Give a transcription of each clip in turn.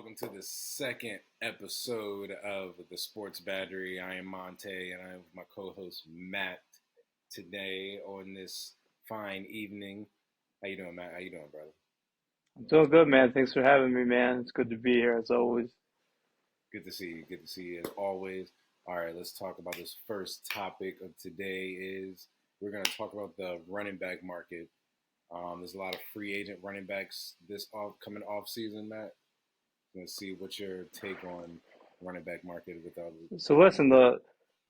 welcome to the second episode of the Sports Battery. I am Monte, and I'm with my co-host Matt today on this fine evening. How you doing, Matt? How you doing, brother? I'm doing good, man. Thanks for having me, man. It's good to be here as always. Good to see you. Good to see you as always. All right, let's talk about this first topic of today. We're going to talk about the running back market. There's a lot of free agent running backs this coming off season, Matt. Let's see what's your take on running back market with all the So listen, the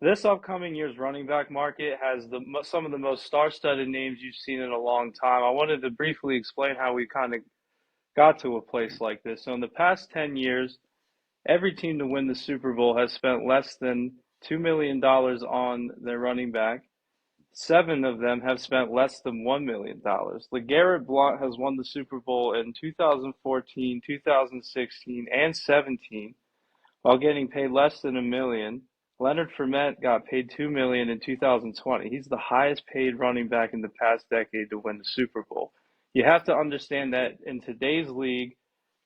this upcoming year's running back market has some of the most star-studded names you've seen in a long time. I wanted to briefly explain how we kind of got to a place like this. So in the past 10 years, every team to win the Super Bowl has spent less than $2 million on their running back. Seven of them have spent less than $1 million. LeGarrette Blount has won the Super Bowl in 2014, 2016, and 17 while getting paid less than $1 million. Leonard Fournette got paid $2 million in 2020. He's the highest paid running back in the past decade to win the Super Bowl. You have to understand that in today's league,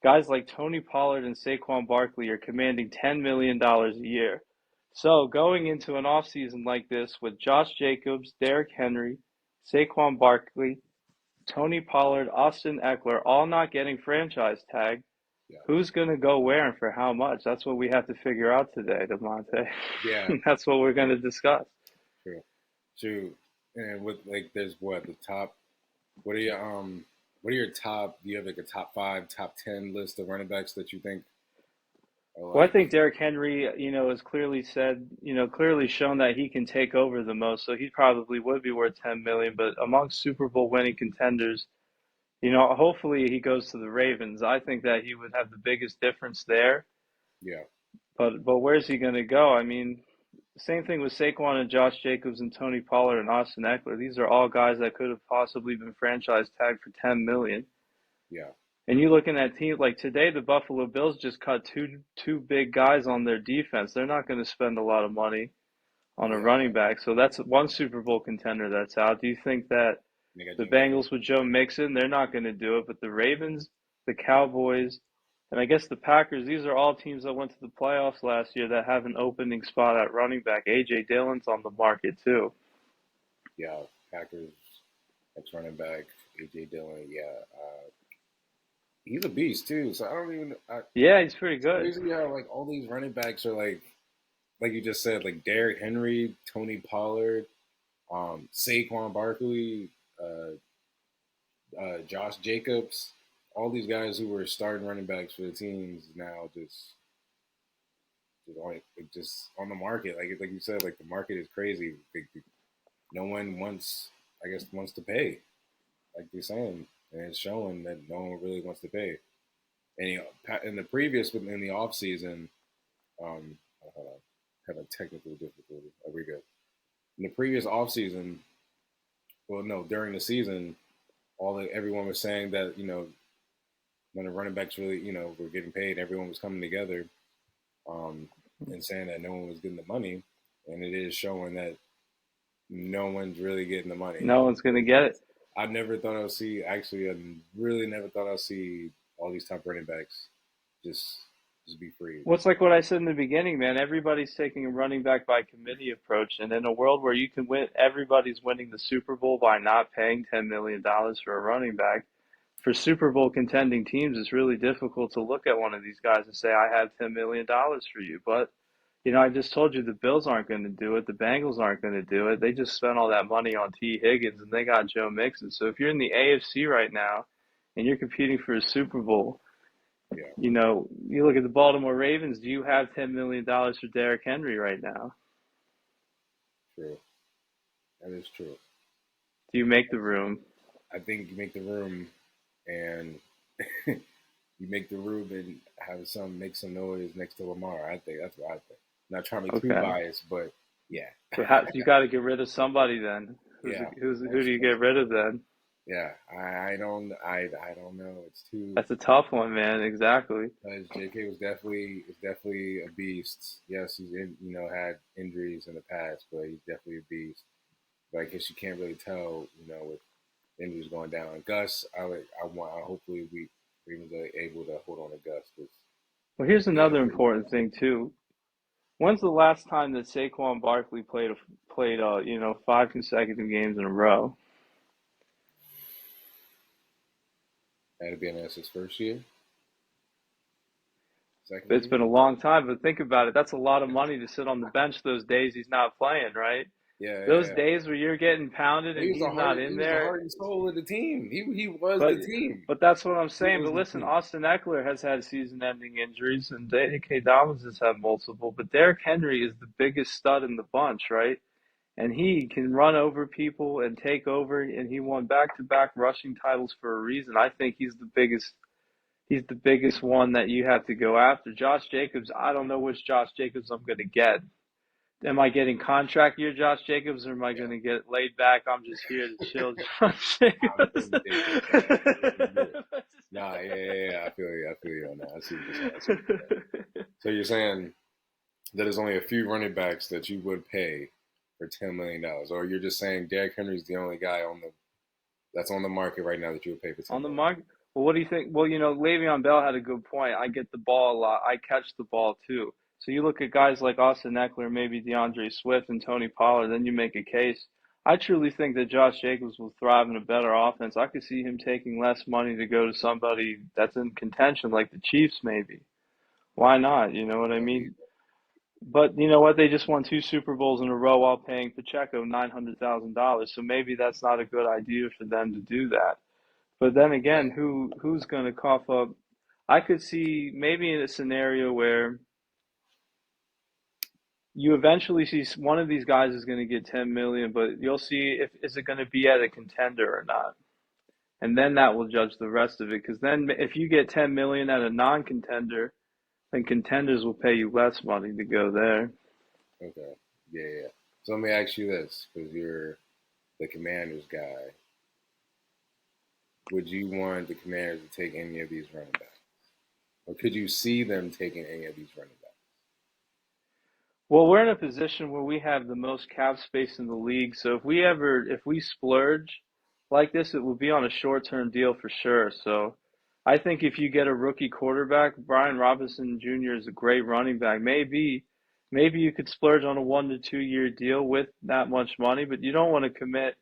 guys like Tony Pollard and Saquon Barkley are commanding $10 million a year. So going into an offseason like this with Josh Jacobs, Derrick Henry, Saquon Barkley, Tony Pollard, Austin Eckler, all not getting franchise tag, yeah, who's going to go where and for how much? That's what we have to figure out today, DeMonte. yeah, That's what we're going true, to discuss. true, true. And with like, there's what the top. What are your What are your top? Do you have like a top five, top 10 list of running backs that you think are Well, I like? think Derrick Henry, has clearly said, clearly shown that he can take over the most. So he probably would be worth 10 million. But among Super Bowl winning contenders, hopefully he goes to the Ravens. I think that he would have the biggest difference there. Yeah, But where's he going to go? I mean, same thing with Saquon and Josh Jacobs and Tony Pollard and Austin Eckler. These are all guys that could have possibly been franchise tagged for 10 million. yeah, And you looking at teams like today, the Buffalo Bills just cut two big guys on their defense. They're not going to spend a lot of money on a yeah. running back. So that's one Super Bowl contender that's out. Do you think that They got the Jimmy G. Bengals with Joe Mixon, they're not going to do it, but the Ravens, the Cowboys, and I guess the Packers, these are all teams that went to the playoffs last year that have an opening spot at running back. A.J. Dillon's on the market too. Yeah, Packers. That's running back AJ Dillon. Yeah, he's a beast too. So I don't even. Yeah, he's pretty It's good. crazy how like all these running backs are like you just said, like Derrick Henry, Tony Pollard, Saquon Barkley, Josh Jacobs, all these guys who were starting running backs for the teams now just on the market. Like you said, like the market is crazy. No one wants, I guess, wants to pay. Like you're saying, and it's showing that no one really wants to pay. And in the previous in the off season, hold on, had a technical difficulty. Are we good? In the previous off season, well, no, during the season, everyone was saying that when the running backs really were getting paid, everyone was coming together, um, and saying that no one was getting the money, and it is showing that no one's really getting the money. No one's going to get it. I never thought I would see. Actually, I really never thought I'd see all these top running backs just just be free. Well, it's like what I said in the beginning, man. Everybody's taking a running back by committee approach, and in a world where you can win, everybody's winning the Super Bowl by not paying $10 million for a running back. For Super Bowl contending teams, it's really difficult to look at one of these guys and say, "I have $10 million for you." But I just told you the Bills aren't going to do it. The Bengals aren't going to do it. They just spent all that money on T. Higgins, and they got Joe Mixon. So if you're in the AFC right now, and you're competing for a Super Bowl, Yeah, you look at the Baltimore Ravens. Do you have $10 million for Derrick Henry right now? true. That is true. Do you make the room? I think you make the room and you make the room and have some make some noise next to Lamar. I think that's what I think. Not trying to be too Okay, biased, but yeah, but you got to get rid of somebody then. yeah. Who do you get rid of then? Yeah. I don't know. It's too That's a tough one, man. Exactly. because JK is definitely a beast. Yes, had injuries in the past, but he's definitely a beast. But I guess you can't really tell, with injuries going down. And Gus, I hopefully we Ravens are able to hold on to Gus. Well, here's Yeah, another pretty important much. thing too. When's the last time that Saquon Barkley played 5 consecutive games in a row? Had to be in his first year, second It's year. been a long time, but think about it. That's a lot of money to sit on the bench those days he's not playing, right? Yeah, yeah, Those yeah. days where you're getting pounded He and was the he's not heart. in He was the there. heart and soul of the team. He was But the team. but that's what I'm He saying. was But the listen, team. Austin Eckler has had season-ending injuries, and J.K. Dobbins has had multiple. But Derrick Henry is the biggest stud in the bunch, right? And he can run over people and take over. And he won back-to-back rushing titles for a reason. I think he's the biggest. He's the biggest one that you have to go after. Josh Jacobs, I don't know which Josh Jacobs I'm going to get. Am I getting contract year Josh Jacobs, or am I Yeah, going to get laid back? I'm just here to chill, Josh I'm Jacobs. getting Jacobs. Let's do it. Nah, yeah, yeah, yeah. I feel you. I feel you on that. I see what you're saying. I see what you're saying. So you're saying that there's only a few running backs that you would pay for $10 million, or you're just saying Derrick Henry's the only guy on the that's on the market right now that you would pay for ten On the million. mark. Well, what do you think? Well, Le'Veon Bell had a good point. I get the ball a lot. I catch the ball too. So you look at guys like Austin Eckler, maybe DeAndre Swift and Tony Pollard, then you make a case. I truly think that Josh Jacobs will thrive in a better offense. I could see him taking less money to go to somebody that's in contention, like the Chiefs, maybe. Why not? You know what I So he, mean? But you know what? They just won 2 Super Bowls in a row while paying Pacheco $900,000. So maybe that's not a good idea for them to do that. But then yeah, again, who's going to cough up? I could see maybe in a scenario where you eventually see one of these guys is going to get 10 million, but you'll see if is it going to be at a contender or not. And then that will judge the rest of it. Because then if you get 10 million at a non-contender, then contenders will pay you less money to go there. okay, yeah, yeah. So let me ask you this, because you're the Commanders guy. Would you want the Commanders to take any of these running backs, or could you see them taking any of these running backs? Well, we're in a position where we have the most cap space in the league. So if we splurge like this, it will be on a short-term deal for sure. So I think if you get a rookie quarterback, Brian Robinson Jr. is a great running back. Maybe you could splurge on a 1 to 2 year deal with that much money, but you don't want to commit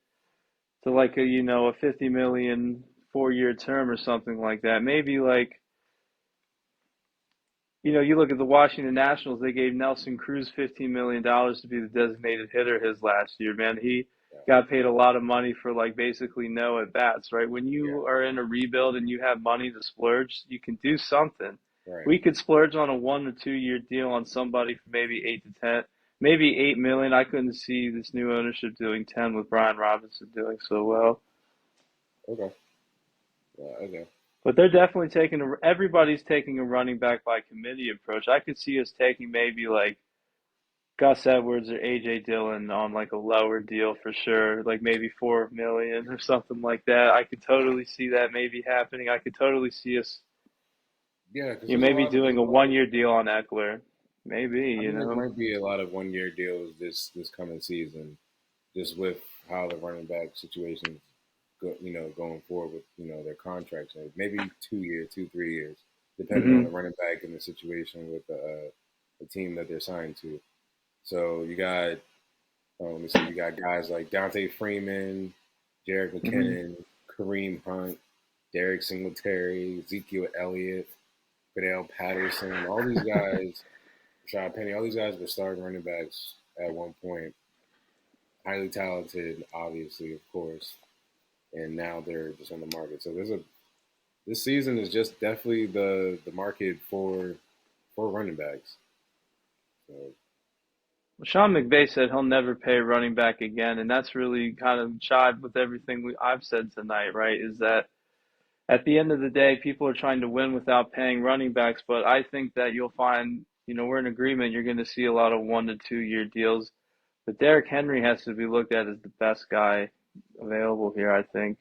to like a 50 million 4 year term or something like that. Maybe like you look at the Washington Nationals, they gave Nelson Cruz $15 million to be the designated hitter his last year, man. He Yeah, got paid a lot of money for like basically no at bats, right? When yeah, you are in a rebuild and you have money to splurge, you can do something. right. We could splurge on a 1 to 2 year deal on somebody for maybe 8 to 10, maybe 8 million. I couldn't see this new ownership doing 10 with Brian Robinson doing so well. Okay, yeah, okay, But they're definitely everybody's taking a running back by committee approach. I could see us taking maybe like Gus Edwards or AJ Dillon on like a lower deal for sure, like maybe 4 million or something like that. I could totally see that maybe happening. I could totally see us, yeah, because maybe doing a 1 year deal on Eckler. Maybe, I think there might be a lot of 1 year deals this coming season, just with how the running back situations going forward with their contracts. Maybe 2 years, 3 years, depending on the Hmm. running back and the situation with the team that they're signed to. So you got, let me see, you got guys like Dante Freeman, Jarek Hmm. McKinnon, Kareem Hunt, Derek Singletary, Ezekiel Elliott, Fidel Patterson, all these guys, Rashad Penny, all these guys were starting running backs at one point. Highly talented, obviously, of course, and now they're just on the market. So this season is just definitely the market for running backs. So Sean McVay said he'll never pay running back again, and that's really kind of jived with everything I've said tonight, right? Is that at the end of the day, people are trying to win without paying running backs, but I think that you'll find, we're in agreement. You're going to see a lot of 1 to 2 year deals, but Derrick Henry has to be looked at as the best guy available here, I think.